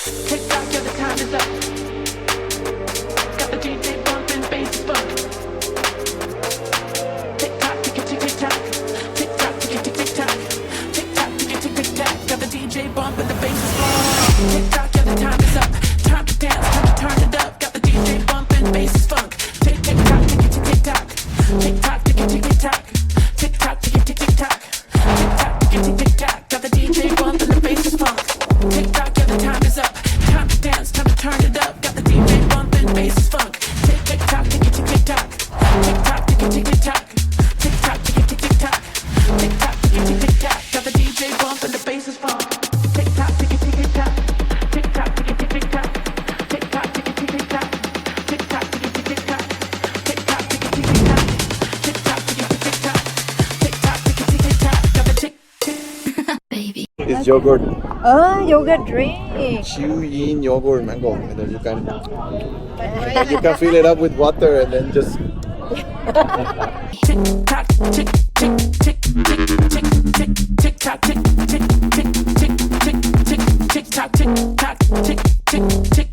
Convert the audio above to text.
Tick tock, yeah, the time is up. Got the DJ bumping, bass is funk. Tick tock, tick tick tick tock. Tick tock, tick tick tick tock. Tick tock, tick tick tick tock. Got the DJ bumping, the bass is funk. Tick tock, yeah, the time is up. Time to dance, time to turn it up. Got the DJ bumping, bass is funk. Tick tick tock, tick tick tick tock. Tick tock, tick tick tick tock. Tick tock, tick tick tick tock. Tick tock, tick tick tick tock. Got the DJ bumping, the bass is funk. Tick tock, yeah, the time is up. Time to dance, time to turn it up. Got the DJ bumping, bass is funk. Tick tick tock, tick tick tick tock. Tick tock, tick tick tick tock. Tick tock, tick tick tick tock. Tick tock, tick tick tick tock. Got the DJ bumping, the bass is funk. Tick tock, tick tick tick tock. Tick tock, tick tick tick tock. Tick tock, tick tick tick tock. Tick tock, tick tick tick tock. Tick tock, tick tick tick tock. Tick tock, tick tick tick tock. Tick tock, tick tick tick tock. Got the tick tick. Baby. It's yogurt, Yogurt drink. chewy yogurt mango. And then you can fill it up with water and then just Tick tock, tick tick tick tick tick tick tick tock, tick tick tick tick tick tick tick tock, tick tock, tick tick tick.